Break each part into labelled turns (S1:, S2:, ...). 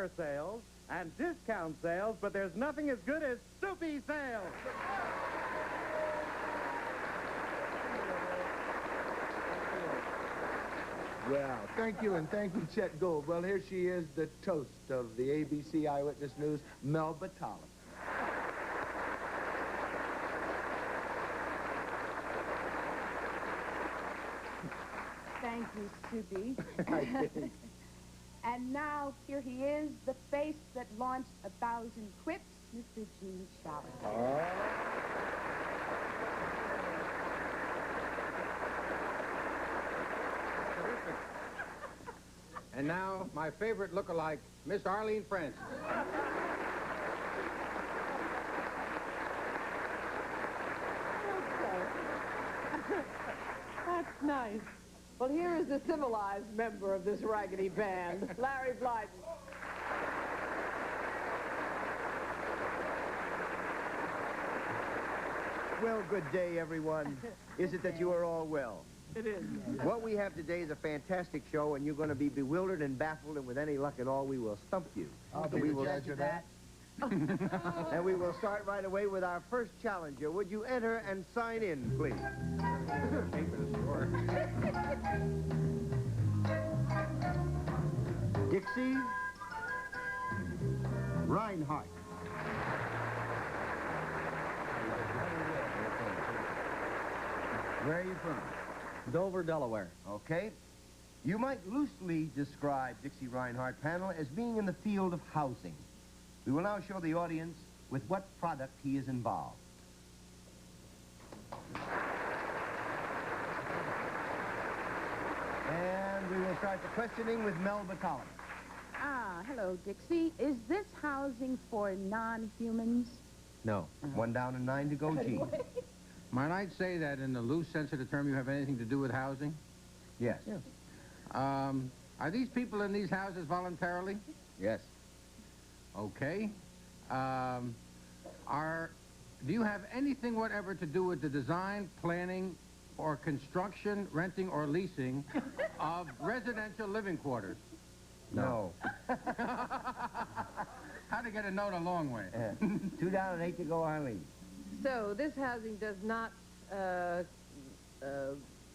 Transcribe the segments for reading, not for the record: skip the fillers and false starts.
S1: fire sales and discount sales, but there's nothing as good as soupy sales.
S2: Well, thank you, and thank you, Chet Gold. Well, here she is, the toast of the ABC Eyewitness News, Melba Tollett.
S3: Thank you, Soupy. And now, here he is, the face that launched 1,000 quips, Mr. Gene Shalit.
S4: And now, my favorite look-alike, Miss Arlene Francis.
S5: That's nice. Well, here is the civilized member of this raggedy band, Larry Blyden.
S6: Well, good day, everyone. Is it that you are all well?
S5: It is.
S6: What we have today is a fantastic show, and you're going to be bewildered and baffled, and with any luck at all, we will stump you.
S2: I'll be the judge of that.
S6: And we will start right away with our first challenger. Would you enter and sign in, please? Dixie Reinhardt. Where are you from?
S1: Dover, Delaware.
S6: Okay. You might loosely describe Dixie Reinhardt panel as being in the field of housing. We will now show the audience with what product he is involved. And we will start the questioning with Melba Tollett.
S3: Hello, Dixie. Is this housing for non-humans?
S6: No. 1 down and 9 to go, Gene.
S4: Might I say that in the loose sense of the term, you have anything to do with housing?
S6: Yes.
S4: Are these people in these houses voluntarily?
S6: Yes.
S4: Okay. Do you have anything whatever to do with the design, planning, or construction, renting, or leasing of residential living quarters?
S6: No.
S4: How to get a note a long way.
S6: 2 down and 8 to go, Arlene.
S5: So this housing does not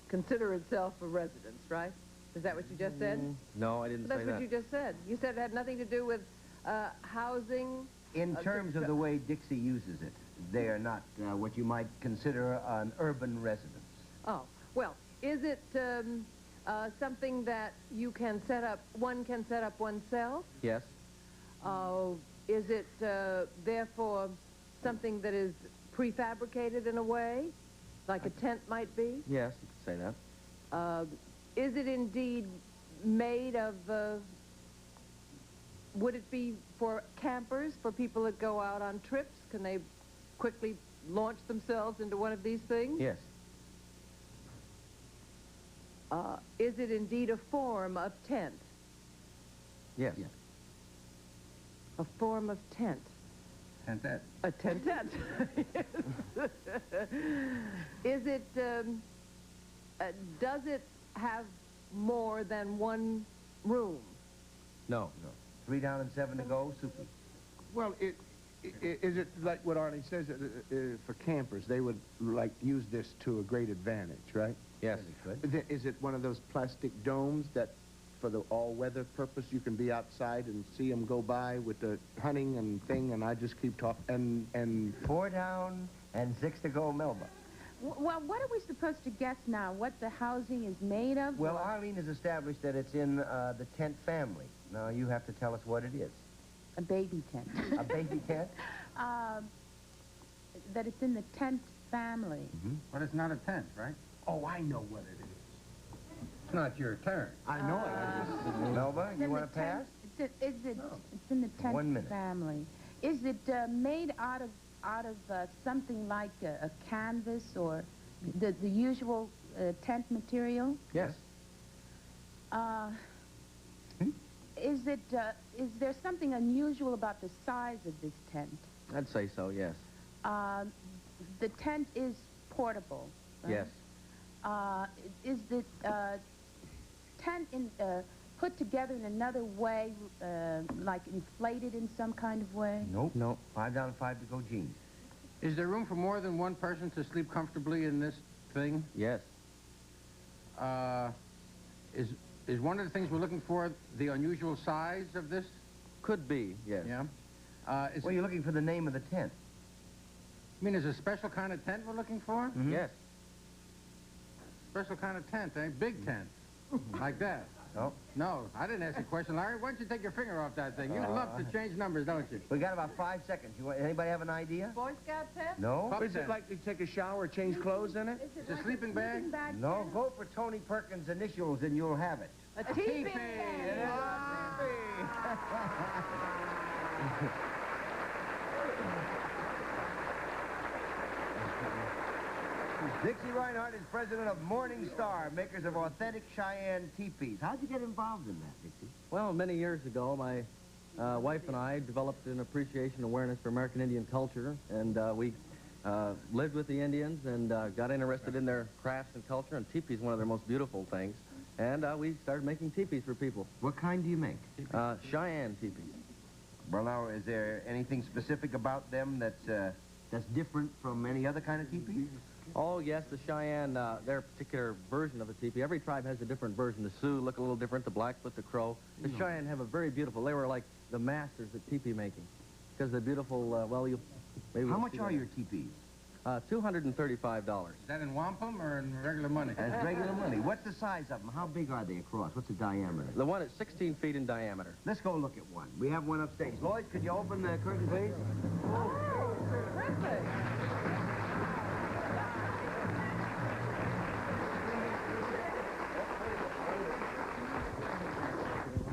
S5: consider itself a residence, right? Is that what you just said?
S1: No, I didn't say that.
S5: That's what you just said. You said it had nothing to do with housing.
S6: In terms of the way Dixie uses it, they are not what you might consider an urban residence.
S5: Oh, well, is it something that you can set up, one can set up oneself?
S1: Yes.
S5: Is it, therefore, something that is prefabricated in a way, like a tent might be?
S1: Yes, you could say that.
S5: Is it indeed made of, would it be for campers, for people that go out on trips? Can they quickly launch themselves into one of these things?
S1: Yes.
S5: Is it indeed a form of tent?
S1: Yes.
S5: A form of tent?
S4: Tentet.
S5: A tentet. Is it, does it have more than one room?
S1: No.
S6: 3 down and 7 to go, Soupy.
S2: Well, is it like what Arnie says, for campers, they would, like, use this to a great advantage, right?
S1: Yes.
S2: Is it one of those plastic domes that, for the all-weather purpose, you can be outside and see them go by with the hunting and thing, and I just keep talking, and
S6: 4 down and 6 to go, Melba.
S3: Well, what are we supposed to guess now? What the housing is made of?
S6: Well, Arlene has established that it's in the tent family. Now, you have to tell us what it is.
S3: A baby tent.
S6: A baby tent?
S3: That it's in the tent family.
S4: But it's not a tent, right?
S2: oh, I know what it is.
S4: It's not your turn.
S2: I know it.
S6: Melba,
S3: It's
S6: you
S3: in
S6: want
S3: the
S6: to pass?
S3: tent- It's in the tent
S6: 1 minute.
S3: family. Is it made out of something like a canvas or the usual tent material?
S1: Yes.
S3: Is there something unusual about the size of this tent?
S1: I'd say so, yes.
S3: The tent is portable. Right?
S1: Yes.
S3: Is the tent put together in another way, like inflated in some kind of way?
S6: Nope. Nope. 5 down, 5 to go, Gene.
S4: Is there room for more than one person to sleep comfortably in this thing?
S6: Yes.
S4: Is one of the things we're looking for the unusual size of this?
S7: Could be, yes.
S4: Yeah.
S6: Well, you're looking for the name of the tent.
S4: I mean, is a special kind of tent we're looking for?
S6: Mm-hmm.
S7: Yes.
S4: Special kind of tent, eh? Big tent. Like that.
S6: No.
S4: No, I didn't ask you a question, Larry. Why don't you take your finger off that thing? You love to change numbers, don't you?
S6: We got about 5 seconds. Anybody have an idea?
S5: Boy Scout tent?
S6: No?
S4: Pup
S2: Is it
S4: tent.
S2: like you take a shower, change clothes in it?
S3: Is it
S4: It's a sleeping bag?
S6: No, go for Tony Perkins' initials and you'll have it.
S5: A teepee.
S6: Dixie Reinhardt is president of Morning Star, makers of authentic Cheyenne teepees. How'd you get involved in that, Dixie?
S7: Well, many years ago, my wife and I developed an appreciation and awareness for American Indian culture, and we lived with the Indians and got interested in their crafts and culture, and teepee is one of their most beautiful things. And we started making teepees for people.
S6: What kind do you make?
S7: Cheyenne teepees.
S6: Well, now, is there anything specific about them that's different from any other kind of teepee?
S7: Oh, yes, the Cheyenne, their particular version of a teepee. Every tribe has a different version. The Sioux look a little different, the Blackfoot, the Crow. The Cheyenne have a very beautiful, they were like the masters at teepee making. Because they're beautiful, well, you maybe
S6: How
S7: we'll
S6: much
S7: see
S6: are
S7: that.
S6: your teepees?
S7: $235.
S4: Is that in wampum or in regular money?
S6: That's regular money. What's the size of them? How big are they across? What's the diameter?
S7: The one is 16 feet in diameter.
S6: Let's go look at one. We have one upstage. Lloyd, could you open the curtain, please?
S5: Terrific.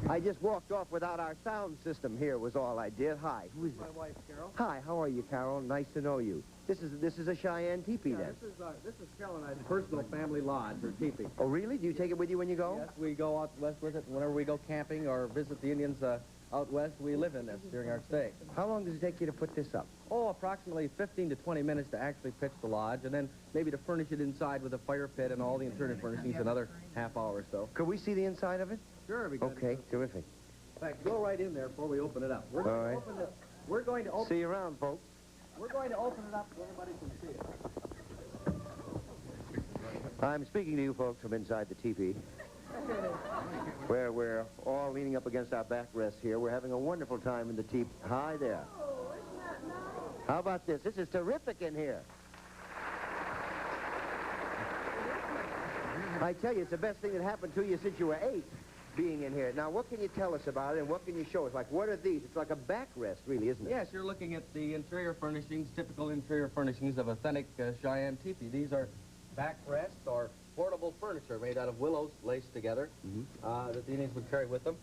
S8: I just walked off without our sound system here was all I did. Hi, who is
S7: My
S8: it?
S7: wife, Carol.
S8: Hi, how are you, Carol? Nice to know you. This is a Cheyenne teepee then.
S7: This is Carol and I's personal family lodge, or teepee.
S8: Oh, really? Do you take it with you when you go?
S7: Yes, we go out west with it. Whenever we go camping or visit the Indians out west, we live in this during our stay.
S8: How long does it take you to put this up?
S7: Oh, approximately 15 to 20 minutes to actually pitch the lodge, and then maybe to furnish it inside with a fire pit and all the interior furnishings, another half hour or so.
S8: Could we see the inside of it?
S7: Sure, because
S8: Okay, terrific.
S7: in fact, go right in there before we open it up. We're
S8: All
S7: going
S8: right.
S7: to open it. We're going to open.
S8: See you around, folks.
S7: We're going to open it up so everybody can see it.
S8: I'm speaking to you folks from inside the teepee, where we're all leaning up against our backrests here. We're having a wonderful time in the teepee. Hi there. How about this? This is terrific in here. I tell you, it's the best thing that happened to you since you were 8, being in here. Now, what can you tell us about it, and what can you show us? Like, what are these? It's like a backrest, really, isn't it?
S7: Yes, you're looking at the interior furnishings, typical interior furnishings of authentic Cheyenne teepee. These are backrests or portable furniture made out of willows laced together that the Indians would carry with them.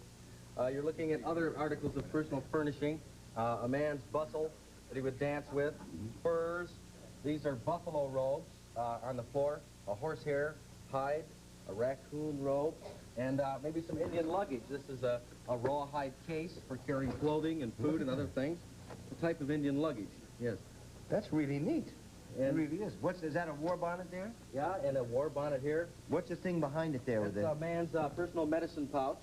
S7: You're looking at other articles of personal furnishing, a man's bustle that he would dance with, furs. These are buffalo robes on the floor, a horsehair hide, a raccoon robe, and maybe some Indian luggage. This is a rawhide case for carrying clothing and food and other things. A type of Indian luggage, yes.
S6: That's really neat. It
S7: And
S6: really is. Is that a war bonnet there?
S7: yeah, and a war bonnet here.
S6: What's the thing behind it there with
S7: It's
S6: it?
S7: a man's personal medicine pouch,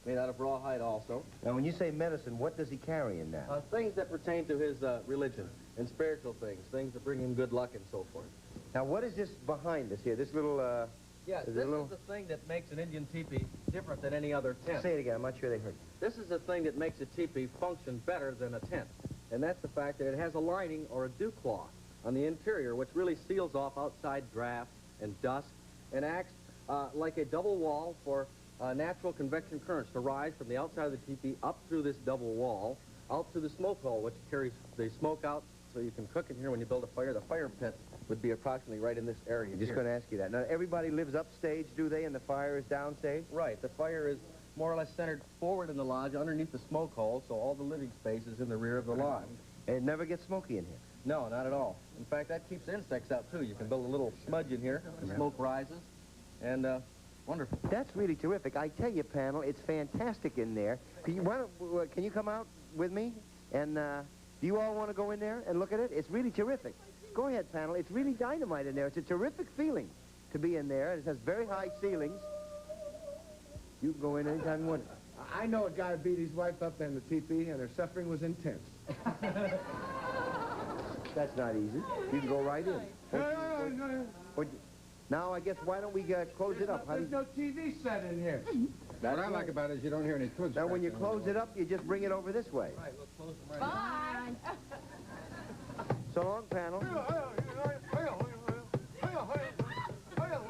S7: made out of rawhide also.
S6: Now, when you say medicine, what does he carry in that?
S7: Things that pertain to his religion and spiritual things, things that bring him good luck and so forth.
S8: Now, what is this behind us here? This little,
S7: Yes,
S8: Is it
S7: this
S8: a little-
S7: is the thing that makes an Indian teepee different than any other tent.
S8: say it again. I'm not sure they heard.
S7: This is the thing that makes a teepee function better than a tent. And that's the fact that it has a lining or a dew cloth on the interior, which really seals off outside drafts and dust and acts like a double wall for natural convection currents to rise from the outside of the teepee up through this double wall, out to the smoke hole, which carries the smoke out so you can cook in here when you build a fire. The fire pit would be approximately right in this area
S8: I'm just
S7: here.
S8: going to ask you that. Now, everybody lives upstage, do they, and the fire is downstage?
S7: Right. The fire is more or less centered forward in the lodge underneath the smoke hole, so all the living space is in the rear of the lodge.
S8: And it never gets smoky in here.
S7: No, not at all. In fact, that keeps insects out, too. You can build a little smudge in here. The smoke rises. And, wonderful.
S8: That's really terrific. I tell you, panel, it's fantastic in there. Can you come out with me? And do you all want to go in there and look at it? It's really terrific. Go ahead, panel. It's really dynamite in there. It's a terrific feeling to be in there. It has very high ceilings.
S6: You can go in anytime you want.
S2: I know a guy beat his wife up in the teepee, and her suffering was intense.
S6: That's not easy. You can go right in. Now, I guess, why don't we close it up?
S2: There's no TV set in here.
S4: What I like about it is you don't hear any twigs.
S6: Now, when you close it up, you just bring it over this way.
S7: Right, we'll close them right
S3: Bye.
S6: So long, panel.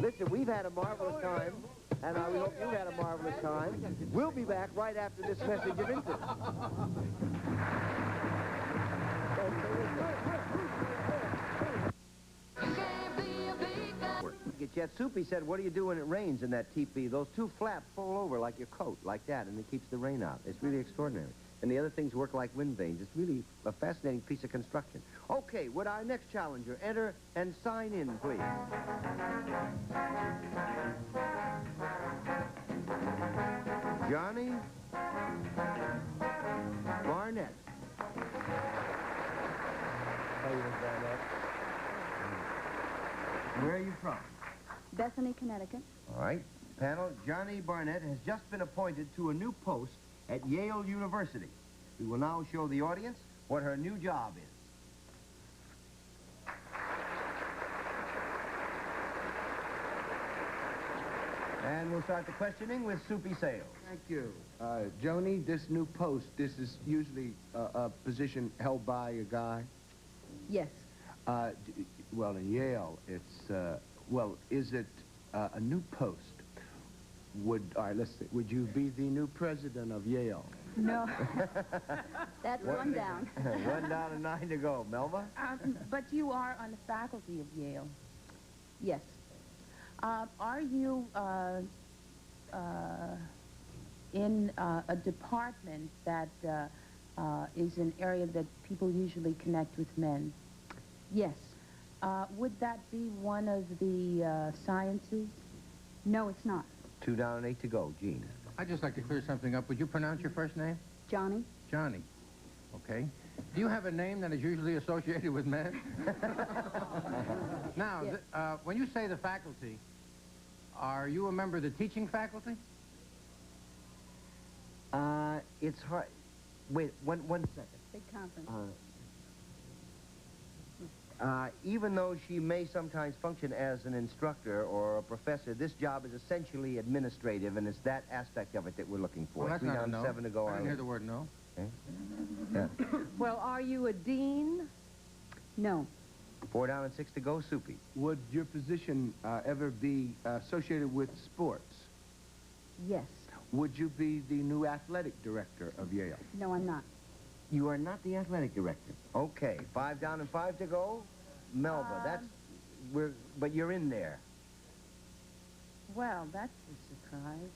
S6: Listen, we've had a marvelous time, and I hope you've had a marvelous time. We'll be back right after this message of interest. Yet Soupy said, what do you do when it rains in that teepee? Those two flaps fold over like your coat, like that, and it keeps the rain out. It's really extraordinary. And the other things work like wind vanes. It's really a fascinating piece of construction. Okay, would our next challenger enter and sign in, please? Johnny Barnett. How are you, Barnett? Where are you from?
S3: Bethany, Connecticut.
S6: All right. Panel, Johnny Barnett has just been appointed to a new post at Yale University. We will now show the audience what her new job is. And we'll start the questioning with Soupy Sales.
S2: Thank you. Joni, this new post, this is usually a position held by a guy.
S3: Yes.
S2: Well, in Yale, it's, well, is it a new post? All right, let's see. Would you be the new president of Yale?
S3: No. That's one down.
S6: 1 down and 9 to go. Melba?
S3: But you are on the faculty of Yale. Yes. Are you in a department that is an area that people usually connect with men? Yes. Would that be one of the sciences? No, it's not.
S6: 2 down and 8 to go. Gene.
S4: I'd just like to clear something up. Would you pronounce your first name?
S3: Johnny?
S4: Johnny. Okay. Do you have a name that is usually associated with men? Now,
S3: Yes.
S4: when you say the faculty, are you a member of the teaching faculty?
S6: It's hard. Wait, one second.
S3: Big conference.
S6: Even though she may sometimes function as an instructor or a professor, this job is essentially administrative, and it's that aspect of it that we're looking for.
S4: Well, that's
S6: 3
S4: not a
S6: down,
S4: no.
S6: 7 to go.
S4: I didn't hear the word no.
S6: Okay. Yeah.
S5: Well, are you a dean?
S3: No.
S6: 4 down and 6 to go. Soupy.
S2: Would your position ever be associated with sports?
S3: Yes.
S2: Would you be the new athletic director of Yale?
S3: No, I'm not.
S6: You are not the athletic director. Okay. 5 down and 5 to go. Melba, but you're in there.
S3: Well, that's a surprise.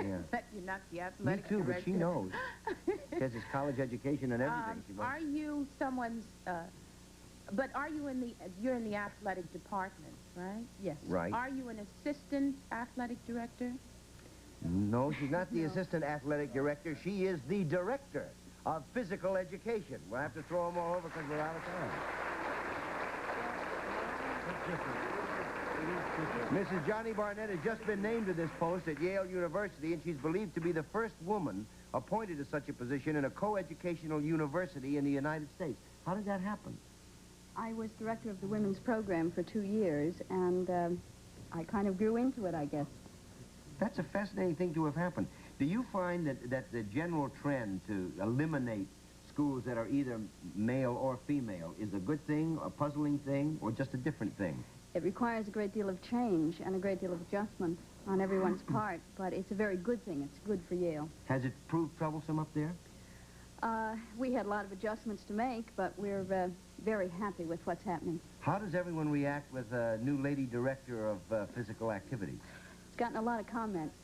S6: Yeah.
S3: That you're not the
S6: Me
S3: athletic
S6: too,
S3: director.
S6: but she knows. She has his college education and everything. She
S3: Are you someone's, but are you you're in the athletic department, right? Yes.
S6: Right.
S3: Are you an assistant athletic director?
S6: No, she's not the assistant athletic director. She is the director of physical education. We'll have to throw them all over because we're out of time. Mrs. Johnny Barnett has just been named to this post at Yale University, and she's believed to be the first woman appointed to such a position in a co-educational university in the United States. How did that happen?
S9: I was director of the women's program for 2 years, and I kind of grew into it, I guess.
S6: That's a fascinating thing to have happened. Do you find that the general trend to eliminate schools that are either male or female is a good thing, a puzzling thing, or just a different thing?
S9: It requires a great deal of change and a great deal of adjustment on everyone's part, but it's a very good thing. It's good for Yale.
S6: Has it proved troublesome up there?
S9: We had a lot of adjustments to make, but we're very happy with what's happening.
S6: How does everyone react with a new lady director of physical activity?
S9: It's gotten a lot of comments.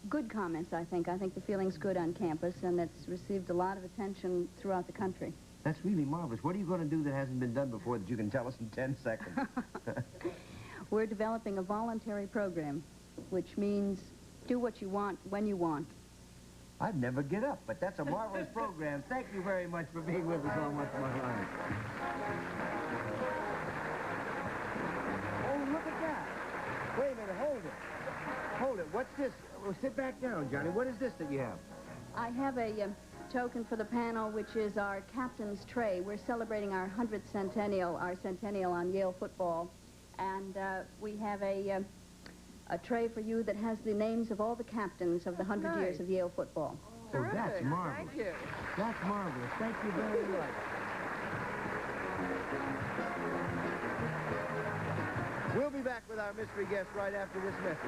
S9: Good comments, I think. I think the feeling's good on campus, and it's received a lot of attention throughout the country.
S6: That's really marvelous. What are you going to do that hasn't been done before that you can tell us in 10 seconds?
S9: We're developing a voluntary program, which means do what you want when you want.
S6: I'd never get up, but that's a marvelous program. Thank you very much for being with us on What's My Line. Oh, look at that. Wait a minute, hold it. Hold it. What's this?
S8: Well, sit back down, Johnny. What is this that you have?
S9: I have a token for the panel, which is our captain's tray. We're celebrating our 100th centennial, our centennial on Yale football. And we have a tray for you that has the names of all the captains of the 100 years of Yale football.
S8: Oh, that's marvelous.
S5: Thank you.
S8: That's marvelous. Thank you very much. We'll be back with our mystery guest right after this message.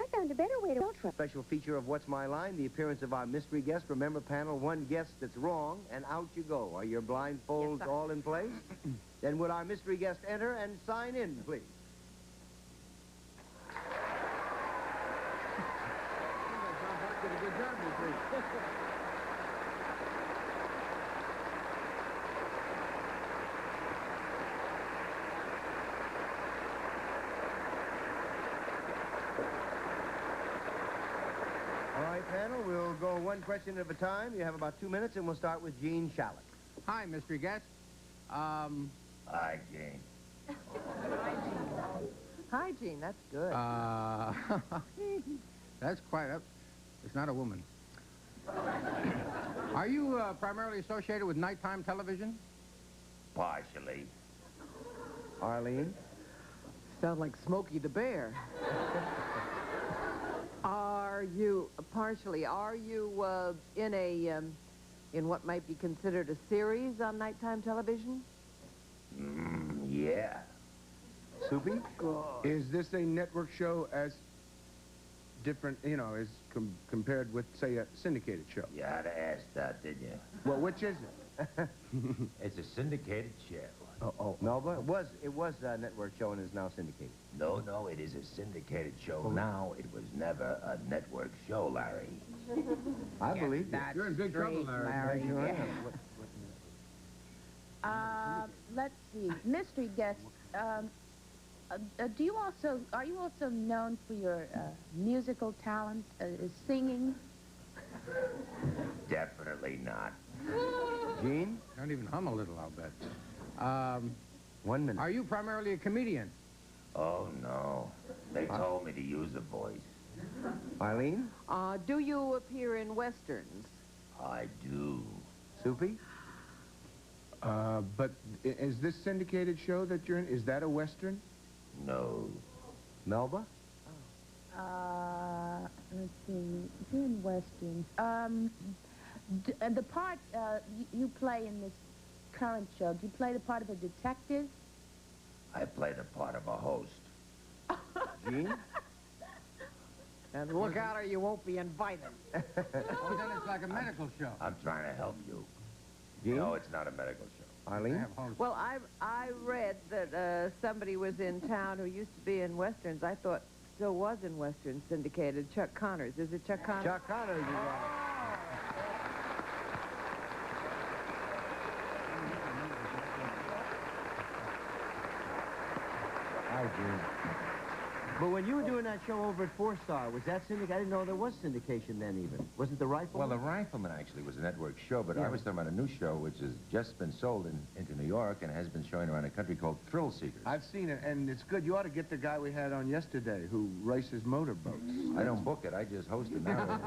S9: I found a better way to ultra.
S8: Special feature of What's My Line, the appearance of our mystery guest. Remember, panel, one guess that's wrong, and out you go. Are your blindfolds all in place? Then would our mystery guest enter and sign in, please?
S4: Did a good job this week.
S8: All right, panel, we'll go one question at a time. You have about 2 minutes, and we'll start with Gene Shalit.
S4: Hi, mystery guest.
S6: Hi, Jane.
S5: Hi, Gene. That's good.
S4: That's quite a... It's not a woman. Are you primarily associated with nighttime television?
S6: Partially.
S8: Arlene?
S5: Sound like Smokey the Bear. Are you, partially, are you in what might be considered a series on nighttime television?
S6: Yeah.
S8: Soupy?
S2: Is this a network show as different, you know, as compared with, say, a syndicated show?
S6: You had to ask that, didn't you?
S2: Well, which is it?
S6: It's a syndicated show.
S8: Melba? It was a network show and is now syndicated.
S6: No, it is a syndicated show now. It was never a network show, Larry.
S8: I believe you.
S4: You're in big trouble, Larry.
S8: Sure am.
S3: Let's see, mystery guest. Are you also known for your musical talent, singing?
S6: Definitely not.
S8: Gene?
S4: Don't even hum a little, I'll bet.
S8: 1 minute.
S4: Are you primarily a comedian?
S6: Oh, no. They told me to use a voice.
S8: Eileen?
S5: Do you appear in westerns?
S6: I do.
S8: Soupy?
S2: But is this syndicated show that you're in, is that a Western?
S6: No.
S8: Melba?
S3: Let's see, you're in westerns. The part you play in this current show, do you play the part of a detective?
S6: I play the part of a host.
S8: Gene?
S5: And look out or you won't be invited.
S4: Oh, then it's like a medical show.
S6: I'm trying to help you.
S8: Gene?
S6: No, it's not a medical show.
S8: Eileen?
S4: They have hosts.
S5: Well, I read that somebody was in town who used to be in westerns. I thought still was in westerns syndicated. Chuck Connors. Is it Chuck Connors?
S8: Chuck Connors, you got it. Hi, Gene. But when you were doing that show over at Four Star, was that syndicated? I didn't know there was syndication then even. Wasn't the Rifleman?
S6: Well, The Rifleman actually was a network show, but I was talking about a new show which has just been sold into New York and has been showing around the country called Thrill Seekers.
S2: I've seen it, and it's good. You ought to get the guy we had on yesterday who races motorboats.
S6: I don't book it, I just host it now.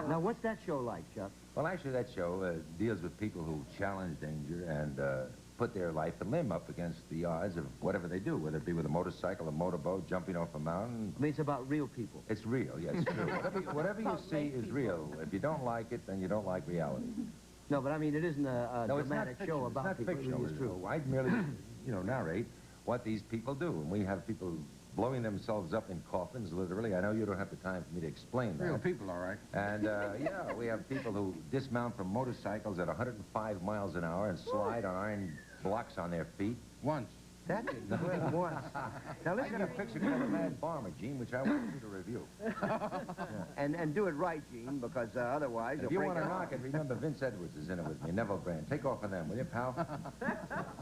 S8: Now, what's that show like, Chuck?
S6: Well, actually, that show deals with people who challenge danger and put their life and limb up against the odds of whatever they do, whether it be with a motorcycle, a motorboat, jumping off a mountain.
S8: I mean, it's about real people.
S6: It's real, yes, it's true. Whatever you see is real. If you don't like it, then you don't like reality.
S8: No, but I mean, it isn't a
S6: No, it's not
S8: dramatic
S6: fiction.
S8: show
S6: It's
S8: about
S6: not
S8: people.
S6: fictional.
S8: It really is true.
S6: I merely, narrate what these people do. And we have people blowing themselves up in coffins, literally. I know you don't have the time for me to explain that.
S4: Real people, all right.
S6: And, yeah, we have people who dismount from motorcycles at 105 miles an hour and slide on iron blocks on their feet.
S4: Once.
S8: That didn't work once. Now,
S6: I
S8: listen
S6: got a picture called The Mad Bomber, Gene, which I want you to review.
S8: and do it right, Gene, because otherwise
S6: If you want to knock it, remember Vince Edwards is in it with me, Neville Grant. Take off on them, will you, pal?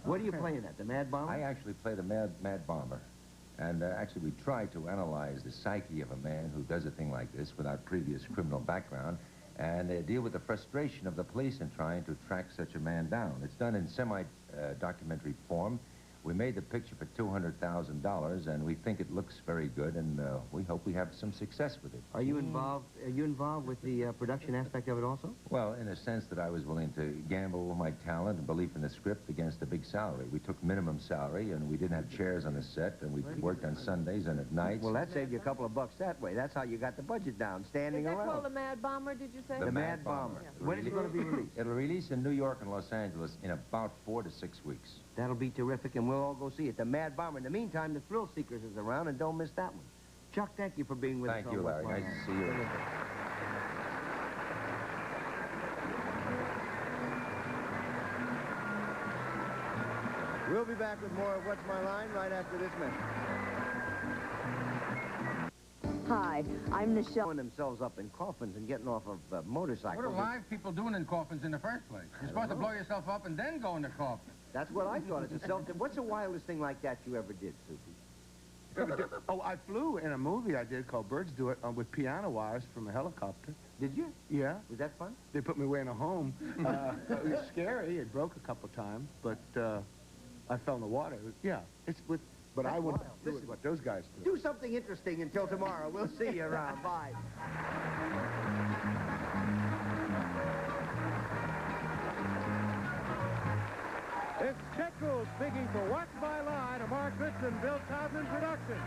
S8: What are you playing at, the Mad Bomber?
S6: I actually play the Mad Bomber. And actually, we try to analyze the psyche of a man who does a thing like this without previous criminal background and deal with the frustration of the police in trying to track such a man down. It's done in semi-documentary form.
S10: We made the picture for $200,000, and we think it looks very good, and we hope we have some success with it.
S6: Are you involved with the production aspect of it also?
S10: Well, in a sense that I was willing to gamble my talent and belief in the script against a big salary. We took minimum salary, and we didn't have chairs on the set, and we worked on Sundays and at nights.
S6: Well, that saved you a couple of bucks that way. That's how you got the budget down, standing
S5: Is that
S6: around.
S5: called the Mad Bomber, did you say?
S10: The
S6: The Mad Bomber.
S5: Yeah.
S6: When is it going to be released?
S10: It'll release in New York and Los Angeles in about 4 to 6 weeks.
S6: That'll be terrific, and we'll all go see it. The Mad Bomber. In the meantime, the Thrill Seekers is around, and don't miss that one. Chuck, thank you for being with us.
S10: Thank you, Larry. Nice to see you.
S8: We'll be back with more of What's My Line right after this message.
S11: Hi, I'm Nichelle.
S6: Throwing themselves up in coffins and getting off of motorcycles.
S4: What are live people doing in coffins in the first place? You're supposed to blow yourself up and then go in the coffin.
S6: That's what I thought. It's a self. What's the wildest thing like that you ever did, Susie?
S2: Oh, I flew in a movie I did called Birds Do It with piano wires from a helicopter.
S6: Did you?
S2: Yeah.
S6: Was that fun?
S2: They put me away in a home. It was scary. It broke a couple times, but I fell in the water. Yeah, it's with. But
S6: That's
S2: I wouldn't
S6: wild.
S2: do
S6: Listen,
S2: what those guys do.
S6: Do something interesting until tomorrow. We'll see you around. Bye.
S1: It's Chet Gould speaking for What's My Line, a Mark Goodson, Bill Todman production.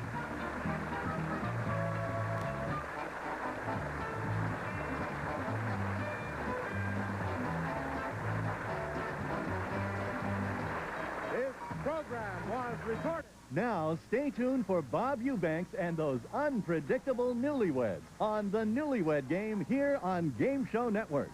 S1: This program was recorded.
S12: Now, stay tuned for Bob Eubanks and those unpredictable newlyweds on the Newlywed Game here on Game Show Network.